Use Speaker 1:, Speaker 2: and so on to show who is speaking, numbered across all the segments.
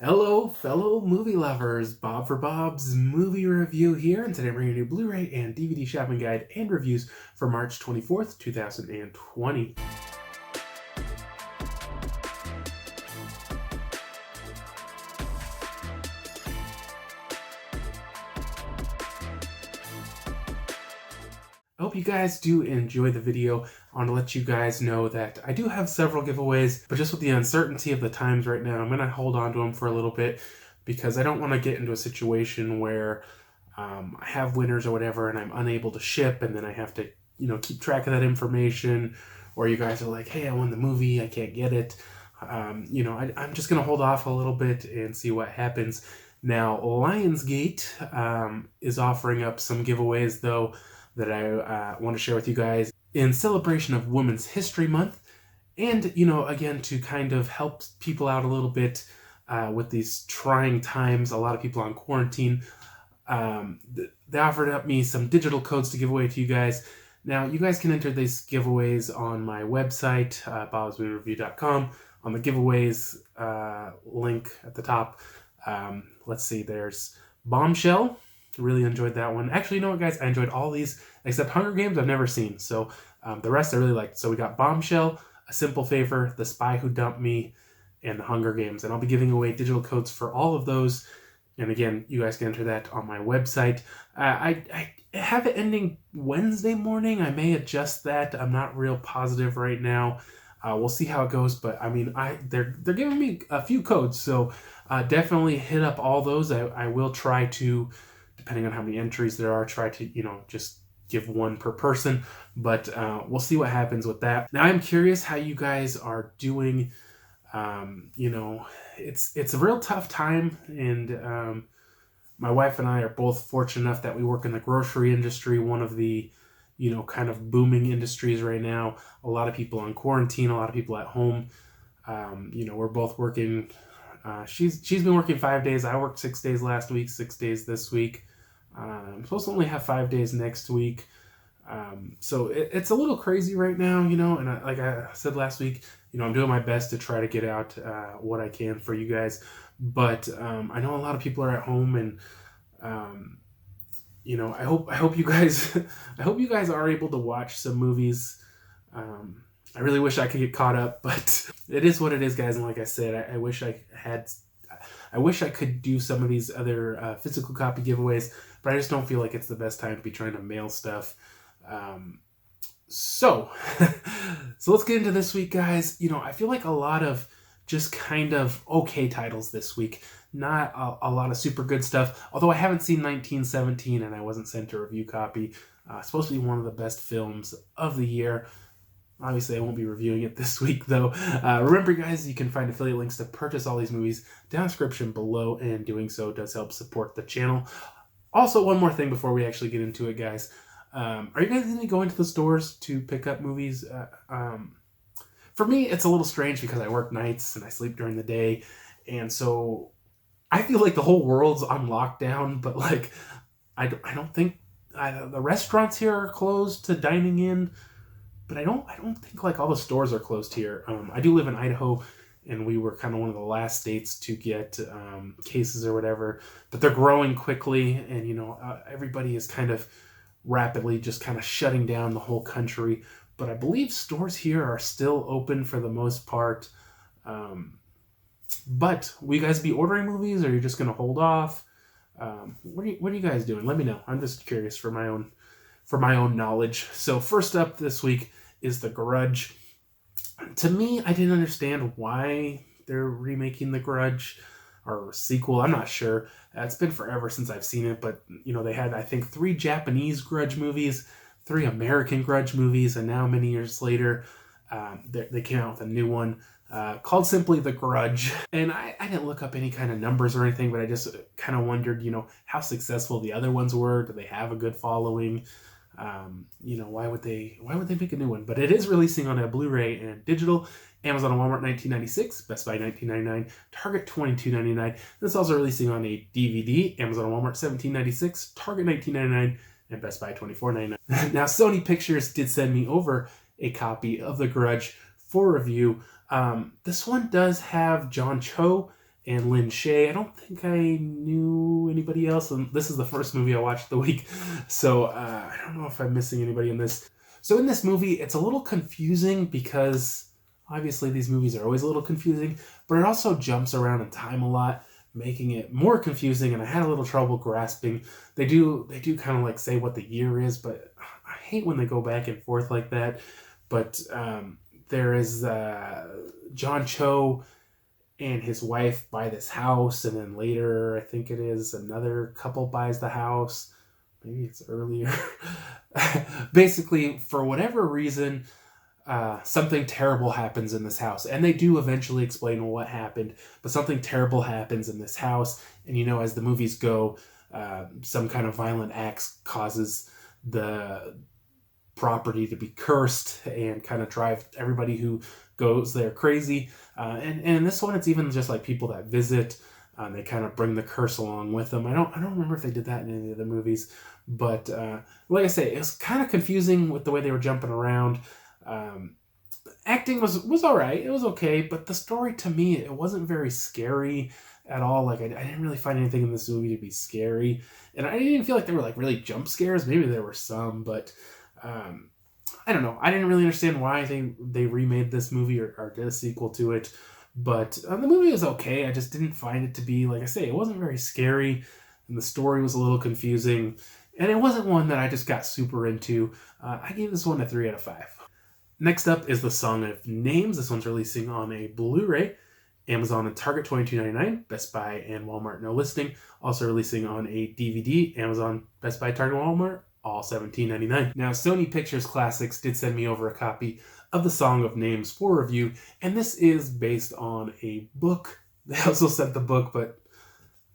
Speaker 1: Hello, fellow movie lovers. Bob for Bob's movie review here, and today I'm bringing you a Blu-ray and DVD shopping guide and reviews for March 24th, 2020. I hope you guys do enjoy the video. I want to let you guys know that I do have several giveaways, but just with the uncertainty of the times right now, I'm going to hold on to them for a little bit because I don't want to get into a situation where I have winners or whatever and I'm unable to ship, and then I have to, keep track of that information, or you guys are like, hey, I won the movie, I can't get it. I'm just going to hold off a little bit and see what happens. Now, Lionsgate is offering up some giveaways, though, that I want to share with you guys in celebration of Women's History Month. And, again, to kind of help people out a little bit with these trying times, a lot of people on quarantine. They offered up me some digital codes to give away to you guys. Now, you guys can enter these giveaways on my website, bobsmoviereview.com, on the giveaways link at the top. Let's see, there's Bombshell. Really enjoyed that one. Actually, you know what, guys? I enjoyed all these except Hunger Games. I've never seen. So the rest I really liked. So we got Bombshell, A Simple Favor, The Spy Who Dumped Me, and The Hunger Games. And I'll be giving away digital codes for all of those. And again, you guys can enter that on my website. I have it ending Wednesday morning. I may adjust that. I'm not real positive right now. We'll see how it goes. But I mean, they're giving me a few codes. So definitely hit up all those. I will try to, depending on how many entries there are, try to, just give one per person. But we'll see what happens with that. Now, I'm curious how you guys are doing. It's a real tough time, and my wife and I are both fortunate enough that we work in the grocery industry, one of the, kind of booming industries right now. A lot of people on quarantine, a lot of people at home. We're both working. She's been working 5 days. I worked 6 days last week, 6 days this week. I'm supposed to only have 5 days next week. So it's a little crazy right now, and like I said last week, I'm doing my best to try to get out what I can for you guys. But I know a lot of people are at home, and I hope you guys I hope you guys are able to watch some movies. I really wish I could get caught up, but it is what it is, guys. And like I said, I wish I could do some of these other physical copy giveaways, but I just don't feel like it's the best time to be trying to mail stuff. So let's get into this week, guys. I feel like a lot of just kind of okay titles this week. Not a lot of super good stuff. Although I haven't seen 1917 and I wasn't sent a review copy. Supposed to be one of the best films of the year. Obviously, I won't be reviewing it this week, though. Remember, guys, you can find affiliate links to purchase all these movies down in the description below, and doing so does help support the channel. Also, one more thing before we actually get into it, guys. Are you guys going to go into the stores to pick up movies? For me, it's a little strange because I work nights and I sleep during the day, and so I feel like the whole world's on lockdown, but like I don't think the restaurants here are closed to dining in. But I don't think like all the stores are closed here. I do live in Idaho, and we were kind of one of the last states to get cases or whatever. But they're growing quickly, and everybody is kind of rapidly just kind of shutting down the whole country. But I believe stores here are still open for the most part. But will you guys be ordering movies, or are you just going to hold off? What are you guys doing? Let me know. I'm just curious for my own knowledge. So first up this week is The Grudge. To me, I didn't understand why they're remaking The Grudge or sequel. I'm not sure. It's been forever since I've seen it, but they had, I think, 3 Japanese Grudge movies, 3 American Grudge movies, and now many years later, they came out with a new one called simply The Grudge. And I didn't look up any kind of numbers or anything, but I just kind of wondered, how successful the other ones were. Do they have a good following? Why would they make a new one? But it is releasing on a Blu-ray and digital. Amazon and Walmart $19.96, Best Buy $19.99, Target $22.99. It's also releasing on a DVD. Amazon and Walmart $17.96, Target $19.99, and Best Buy $24.99. Now, Sony Pictures did send me over a copy of The Grudge for review. This one does have John Cho and Lynn Shay. I don't think I knew anybody else, and this is the first movie I watched of the week, so I don't know if I'm missing anybody in this. So in this movie, it's a little confusing because obviously these movies are always a little confusing, but it also jumps around in time a lot, making it more confusing, and I had a little trouble grasping. They do kind of like say what the year is, but I hate when they go back and forth like that. But there is John Cho and his wife buy this house, and then later, I think it is, another couple buys the house. Maybe it's earlier. Basically, for whatever reason, something terrible happens in this house. And they do eventually explain what happened, but something terrible happens in this house. And, as the movies go, some kind of violent acts causes the property to be cursed and kind of drive everybody who goes there crazy. And in this one, it's even just like people that visit. They kind of bring the curse along with them. I don't remember if they did that in any of the movies, but like I say, it was kind of confusing with the way they were jumping around. Acting was all right. It was okay, but the story to me, it wasn't very scary at all. Like I didn't really find anything in this movie to be scary, and I didn't even feel like they were like really jump scares. Maybe there were some, but I don't know. I didn't really understand why they remade this movie or did a sequel to it. But the movie was okay. I just didn't find it to be, like I say, it wasn't very scary, and the story was a little confusing, and it wasn't one that I just got super into. I gave this one a 3 out of 5. Next up is The Song of Names. This one's releasing on a Blu-ray, Amazon and Target $22.99, Best Buy and Walmart no listing. Also releasing on a DVD, Amazon, Best Buy, Target, Walmart, all $17.99. Now, Sony Pictures Classics did send me over a copy of The Song of Names for review, and this is based on a book. They also sent the book, but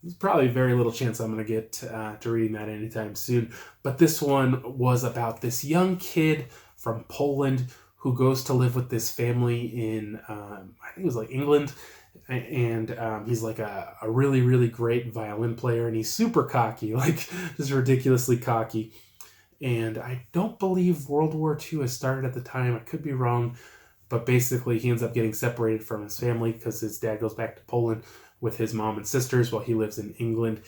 Speaker 1: there's probably very little chance I'm going to get to reading that anytime soon. But this one was about this young kid from Poland who goes to live with this family in, I think it was like England, and he's like a really, really great violin player, and he's super cocky, like just ridiculously cocky. And I don't believe World War II has started at the time. I could be wrong. But basically, he ends up getting separated from his family because his dad goes back to Poland with his mom and sisters while he lives in England.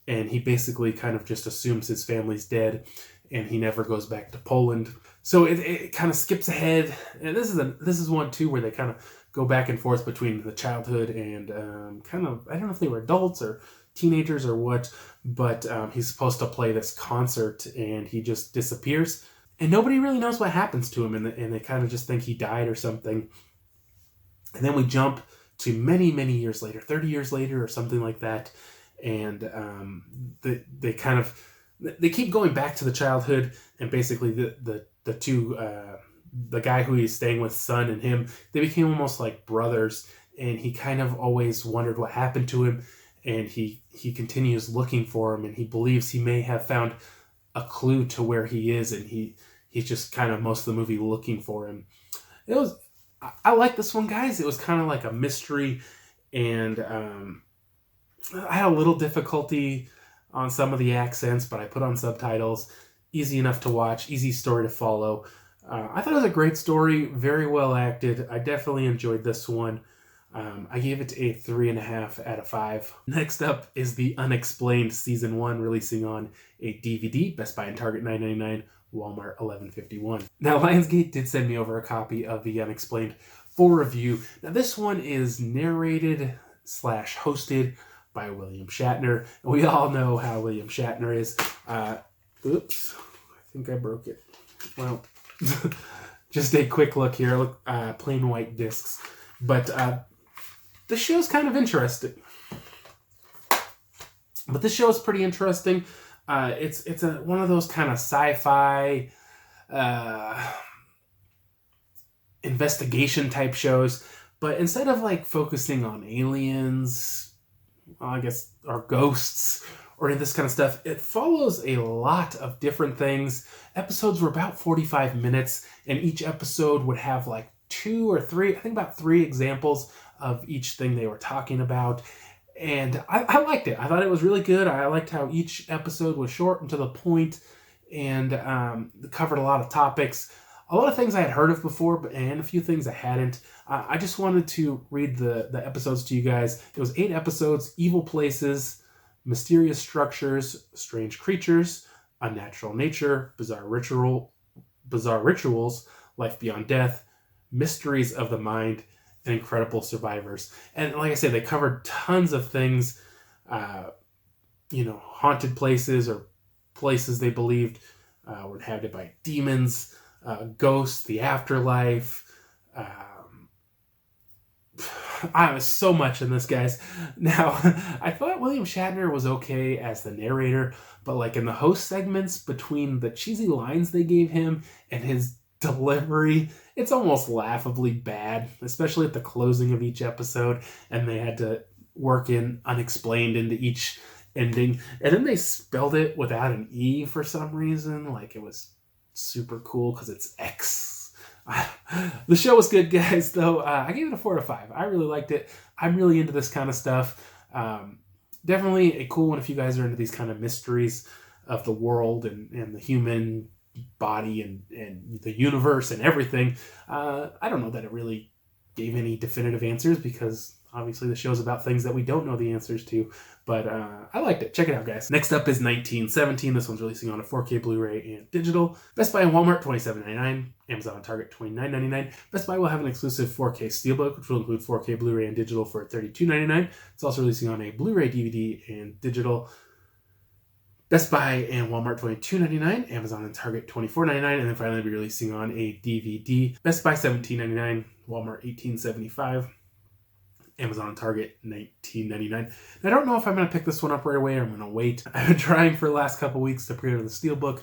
Speaker 1: And he basically kind of just assumes his family's dead, and he never goes back to Poland. So it kind of skips ahead. And this is one, too, where they kind of go back and forth between the childhood and kind of, I don't know if they were adults or teenagers or what, but he's supposed to play this concert and he just disappears and nobody really knows what happens to him, and they kind of just think he died or something. And then we jump to many, many years later, 30 years later or something like that, and they keep going back to the childhood, and basically the two the guy who he's staying with, son, and him, they became almost like brothers, and he kind of always wondered what happened to him. And he continues looking for him, and he believes he may have found a clue to where he is, and he's just kind of most of the movie looking for him. I like this one, guys. It was kind of like a mystery, and I had a little difficulty on some of the accents, but I put on subtitles. Easy enough to watch, easy story to follow. I thought it was a great story, very well acted. I definitely enjoyed this one. I gave it a 3.5 out of 5. Next up is the Unexplained Season 1, releasing on a DVD, Best Buy and Target $9.99, Walmart $11.51. Now, Lionsgate did send me over a copy of the Unexplained for review. Now, this one is narrated / hosted by William Shatner. We all know how William Shatner is. Oops, I think I broke it. Well, just a quick look here. Look, plain white discs. But the show's kind of interesting. But this show is pretty interesting. It's one of those kind of sci-fi investigation type shows. But instead of like focusing on aliens, I guess, or ghosts, or this kind of stuff, it follows a lot of different things. Episodes were about 45 minutes, and each episode would have like 2 or 3, I think about 3 examples of each thing they were talking about. And I liked it. I thought it was really good. I liked how each episode was short and to the point, and covered a lot of topics. a lot of things I had heard of before, and a few things I hadn't. I just wanted to read the episodes to you guys. It was 8 episodes: Evil Places, Mysterious Structures, Strange Creatures, Unnatural Nature, Bizarre Rituals, Life Beyond Death, Mysteries of the Mind, and Incredible Survivors. And like I said, they covered tons of things, haunted places or places they believed were inhabited by demons, ghosts, the afterlife. I was so much in this, guys. Now, I thought William Shatner was okay as the narrator, but like in the host segments, between the cheesy lines they gave him and his delivery, it's almost laughably bad, especially at the closing of each episode, and they had to work in Unexplained into each ending, and then they spelled it without an E for some reason. Like, it was super cool because it's X. The show was good, guys, though. I gave it a 4 out of 5. I really liked it. I'm really into this kind of stuff. Definitely a cool one if you guys are into these kind of mysteries of the world and the human body and the universe and everything. I don't know that it really gave any definitive answers, because obviously the show's about things that we don't know the answers to, but I liked it. Check it out, guys. Next up is 1917. This one's releasing on a 4K Blu-ray and digital. Best Buy and Walmart, $27.99. Amazon and Target, $29.99. Best Buy will have an exclusive 4K Steelbook, which will include 4K Blu-ray and digital for $32.99. It's also releasing on a Blu-ray, DVD, and digital. Best Buy and Walmart, $22.99. Amazon and Target, $24.99. And then finally be releasing on a DVD. Best Buy, $17.99. Walmart, $18.75. Amazon and Target, $19.99. I don't know if I'm going to pick this one up right away or I'm going to wait. I've been trying for the last couple weeks to pre-order the Steelbook.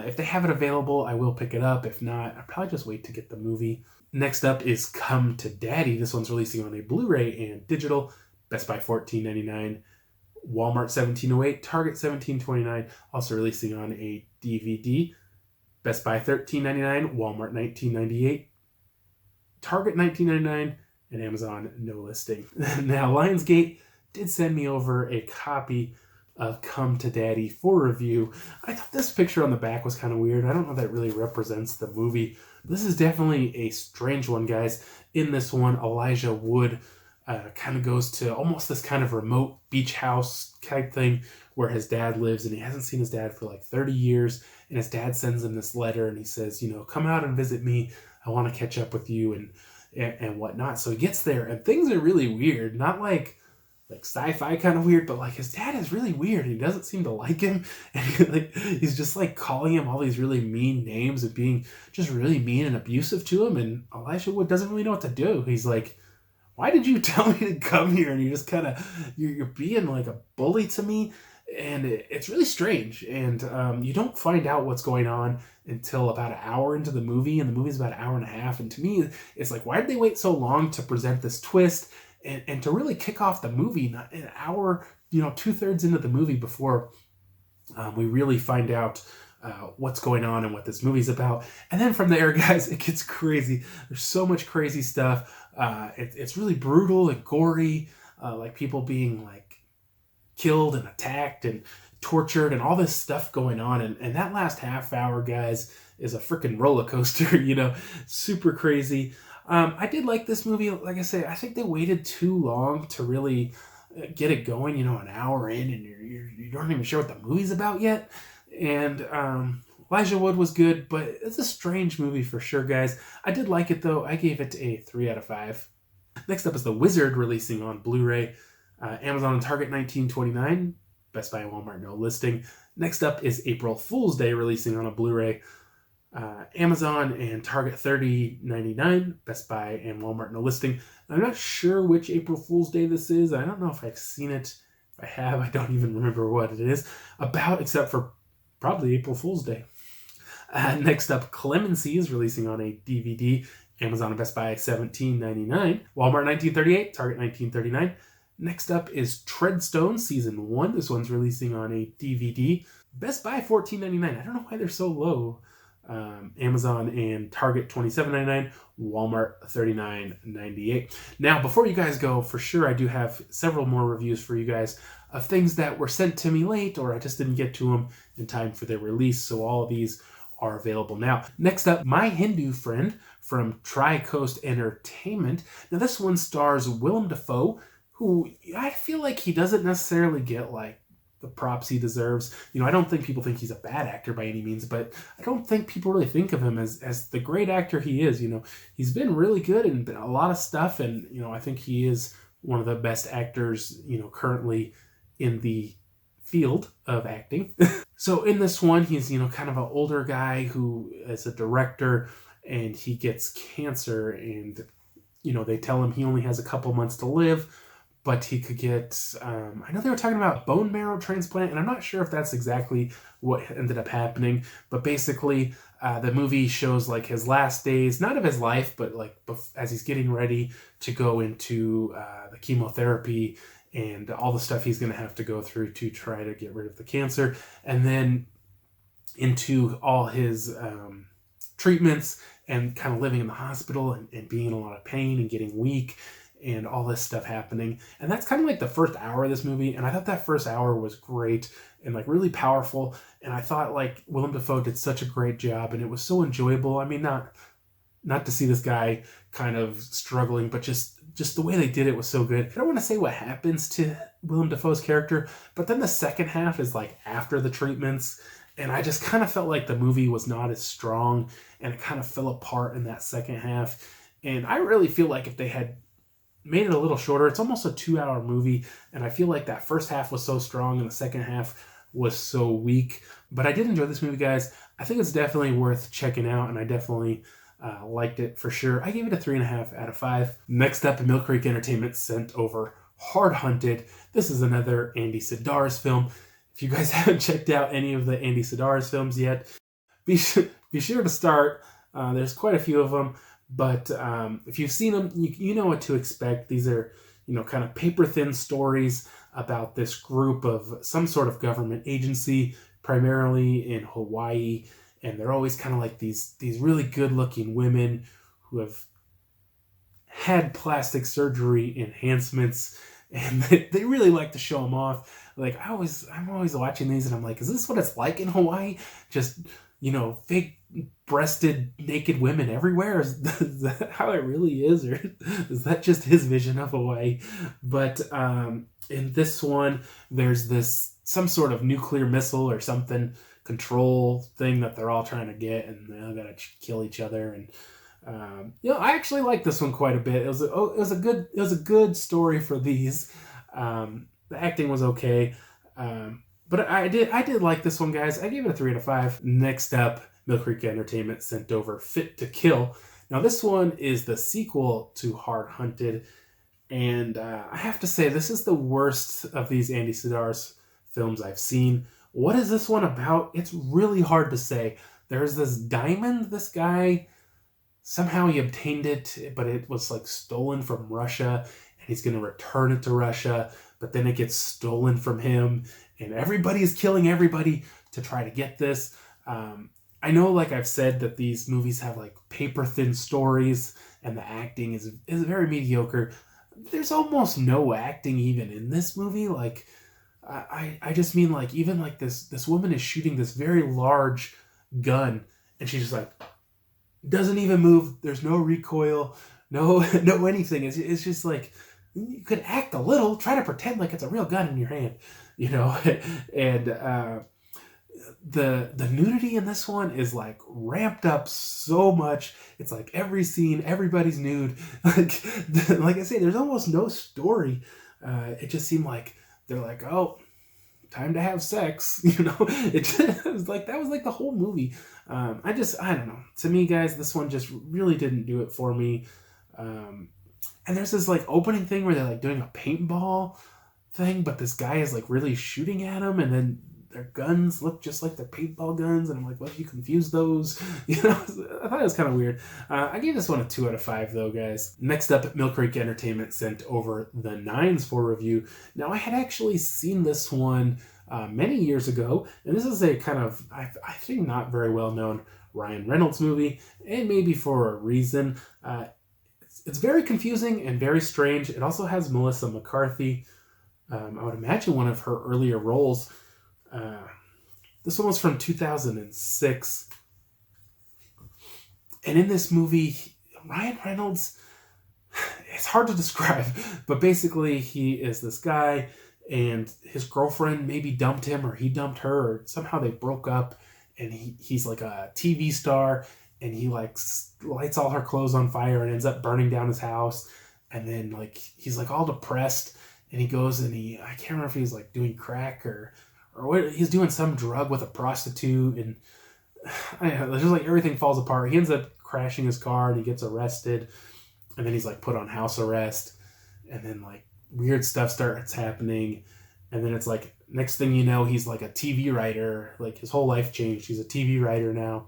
Speaker 1: If they have it available, I will pick it up. If not, I'll probably just wait to get the movie. Next up is Come to Daddy. This one's releasing on a Blu-ray and digital. Best Buy, $14.99. Walmart, $17.08. Target, $17.29. Also releasing on a DVD. Best Buy, $13.99. Walmart, $19.98. Target, $19.99. And Amazon, no listing. Now, Lionsgate did send me over a copy of Come to Daddy for review. I thought this picture on the back was kind of weird. I don't know that it really represents the movie. This is definitely a strange one, guys. In this one, Elijah Wood kind of goes to almost this kind of remote beach house type thing where his dad lives, and he hasn't seen his dad for like 30 years. And his dad sends him this letter, and he says, come out and visit me. I want to catch up with you and whatnot. So he gets there, and things are really weird. Not like sci-fi kind of weird, but like his dad is really weird. He doesn't seem to like him, and he's just like calling him all these really mean names and being just really mean and abusive to him. And Elijah Wood doesn't really know what to do. He's like, "Why did you tell me to come here?" And you just kind of you're being like a bully to me, and it's really strange. And you don't find out what's going on until about an hour into the movie, and the movie's about an hour and a half. And to me, it's like, why did they wait so long to present this twist and to really kick off the movie? Not an hour, 2/3 into the movie before we really find out what's going on and what this movie's about. And then from there, guys, it gets crazy. There's so much crazy stuff. It's really brutal and gory, like people being like killed and attacked and tortured and all this stuff going on. And that last half hour, guys, is a freaking roller coaster, super crazy. I did like this movie. Like I say, I think they waited too long to really get it going, an hour in, and you don't even sure what the movie's about yet. And Elijah Wood was good, but it's a strange movie for sure, guys. I did like it, though. I gave it a 3 out of 5. Next up is The Wizard, releasing on Blu-ray. Amazon and Target, $19.29. Best Buy and Walmart, no listing. Next up is April Fool's Day, releasing on a Blu-ray. Amazon and Target, $30.99. Best Buy and Walmart, no listing. I'm not sure which April Fool's Day this is. I don't know if I've seen it. If I have, I don't even remember what it is about, except for probably April Fool's Day. Next up, Clemency is releasing on a DVD. Amazon and Best Buy, $17.99. Walmart, $19.38. Target, $19.39. Next up is Treadstone Season 1. This one's releasing on a DVD. Best Buy, $14.99. I don't know why they're so low. Amazon and Target, $27.99. Walmart, $39.98. Now, before you guys go, for sure I do have several more reviews for you guys of things that were sent to me late, or I just didn't get to them in time for their release. So all of these are available now. Next up, My Hindu Friend from Tri-Coast Entertainment. Now this one stars Willem Dafoe, who I feel like he doesn't necessarily get like the props he deserves. I don't think people think he's a bad actor by any means, but I don't think people really think of him as the great actor he is. He's been really good in a lot of stuff, and I think he is one of the best actors currently in the field of acting. So in this one, he's kind of an older guy who is a director, and he gets cancer, and they tell him he only has a couple months to live, but he could get, I know they were talking about bone marrow transplant, and I'm not sure if that's exactly what ended up happening, but basically the movie shows like his last days, not of his life, but like as he's getting ready to go into the chemotherapy and all the stuff he's going to have to go through to try to get rid of the cancer, and then into all his treatments and kind of living in the hospital and being in a lot of pain and getting weak and all this stuff happening. And that's kind of like the first hour of this movie, and I thought that first hour was great and like really powerful, and I thought like Willem Dafoe did such a great job, and it was so enjoyable. I mean, not to see this guy kind of struggling, but just the way they did it was so good. I don't want to say what happens to Willem Dafoe's character, but then the second half is like after the treatments, and I just kind of felt like the movie was not as strong, and it kind of fell apart in that second half. And I really feel like if they had made it a little shorter, it's almost a 2-hour movie, and I feel like that first half was so strong and the second half was so weak. But I did enjoy this movie, guys. I think it's definitely worth checking out, and I definitely liked it for sure. I gave it a 3.5 out of 5. Next up, Mill Creek Entertainment sent over Hard Hunted. This is another Andy Sidaris film. If you guys haven't checked out any of the Andy Sidaris films yet, be sure to start. There's quite a few of them, but if you've seen them, you know what to expect. These are, kind of paper-thin stories about this group of some sort of government agency, primarily in Hawaii, and they're always kind of like these really good-looking women who have had plastic surgery enhancements, and they really like to show them off. Like I'm always watching these, and I'm like, is this what it's like in Hawaii? Just fake breasted naked women everywhere? Is that how it really is, or is that just his vision of Hawaii? But in this one, there's some sort of nuclear missile or something control thing that they're all trying to get, and they all gotta kill each other. And I actually like this one quite a bit. It was a good story for these. The acting was okay, but I did like this one, guys. I gave it a 3 out of 5. Next up, Mill Creek Entertainment sent over Fit to Kill. Now this one is the sequel to Hard Hunted, and I have to say this is the worst of these Andy Sidaris films I've seen. What is this one about? It's really hard to say. There's this diamond, this guy, somehow he obtained it, but it was like stolen from Russia, and he's going to return it to Russia, but then it gets stolen from him, and everybody is killing everybody to try to get this. I know, like I've said, that these movies have like paper-thin stories, and the acting is very mediocre. There's almost no acting even in this movie. Like, I just mean, like, even like this woman is shooting this very large gun, and she's just like, doesn't even move. There's no recoil, no anything. It's just like, you could act a little, try to pretend like it's a real gun in your hand, and the nudity in this one is like ramped up so much. It's like every scene, everybody's nude. Like I say, there's almost no story. It just seemed like they're like, oh, time to have sex, It was like that was like the whole movie. I don't know. To me, guys, this one just really didn't do it for me. And there's this like opening thing where they're like doing a paintball thing, but this guy is like really shooting at him, and then their guns look just like their paintball guns, and I'm like, what if you confuse those? I thought it was kind of weird. I gave this one a 2 out of 5 though, guys. Next up, Mill Creek Entertainment sent over The Nines for review. Now, I had actually seen this one many years ago, and this is a kind of, I think, not very well known Ryan Reynolds movie, and maybe for a reason. It's very confusing and very strange. It also has Melissa McCarthy. I would imagine one of her earlier roles. This one was from 2006. And in this movie, Ryan Reynolds, it's hard to describe, but basically he is this guy and his girlfriend maybe dumped him or he dumped her or somehow they broke up, and he's like a TV star, and he like lights all her clothes on fire and ends up burning down his house. And then like he's like all depressed, and he goes and I can't remember if he's like doing crack or what, he's doing some drug with a prostitute, and I don't know, it's just like everything falls apart. He ends up crashing his car and he gets arrested, and then he's like put on house arrest, and then like weird stuff starts happening, and then it's like next thing you know he's like a TV writer. Like his whole life changed. He's a TV writer now,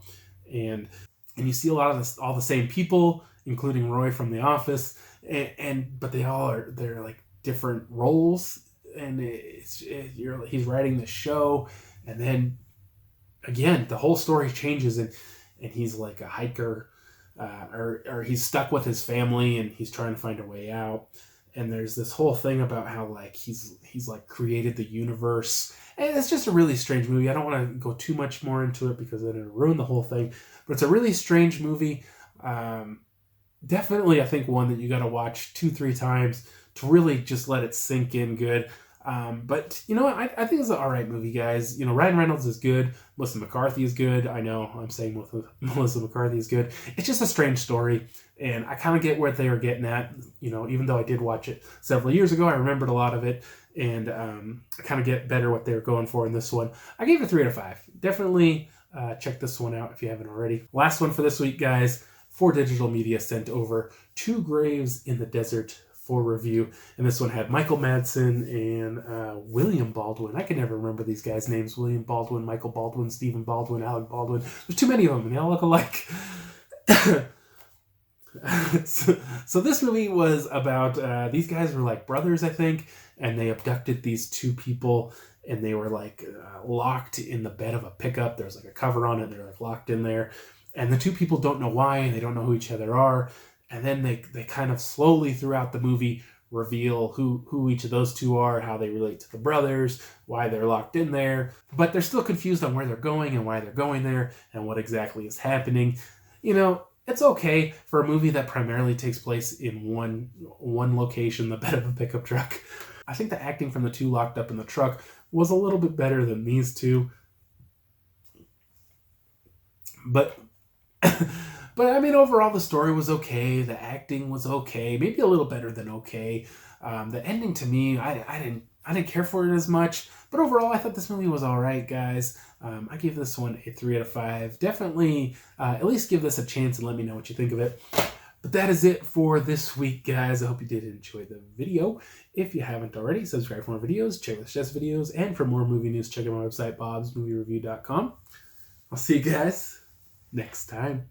Speaker 1: and you see a lot of all the same people, including Roy from The Office, but they're like different roles, and he's writing the show, and then again the whole story changes, and he's like a hiker, or he's stuck with his family and he's trying to find a way out. And there's this whole thing about how like he's like created the universe, and it's just a really strange movie. I don't want to go too much more into it because it'll ruin the whole thing, but it's a really strange movie. Definitely, I think one that you got to watch 2-3 times to really just let it sink in good. But you know what? I think it's an alright movie, guys. You know, Ryan Reynolds is good. Melissa McCarthy is good. I know I'm saying Melissa McCarthy is good. It's just a strange story, and I kind of get what they were getting at. You know, even though I did watch it several years ago, I remembered a lot of it, and I kind of get better what they were going for in this one. I gave it a 3 out of 5. Definitely check this one out if you haven't already. Last one for this week, guys. 4 Digital Media sent over Two Graves in the Desert for review, and this one had Michael Madsen and William Baldwin. I can never remember these guys' names. William Baldwin, Michael Baldwin, Stephen Baldwin, Alec Baldwin. There's too many of them, and they all look alike. So this movie was about these guys were like brothers, I think, and they abducted these 2 people, and they were like locked in the bed of a pickup. There's like a cover on it. They're like locked in there, and the 2 people don't know why, and they don't know who each other are. And then they kind of slowly throughout the movie reveal who each of those 2 are, how they relate to the brothers, why they're locked in there. But they're still confused on where they're going and why they're going there and what exactly is happening. You know, it's okay for a movie that primarily takes place in one location, the bed of a pickup truck. I think the acting from the 2 locked up in the truck was a little bit better than these 2. But but I mean, overall, the story was okay. The acting was okay, maybe a little better than okay. The ending to me, I didn't care for it as much. But overall, I thought this movie was all right, guys. I gave this one a 3 out of 5. Definitely, at least give this a chance and let me know what you think of it. But that is it for this week, guys. I hope you did enjoy the video. If you haven't already, subscribe for more videos, check out the Chess videos, and for more movie news, check out my website, bobsmoviereview.com. I'll see you guys next time.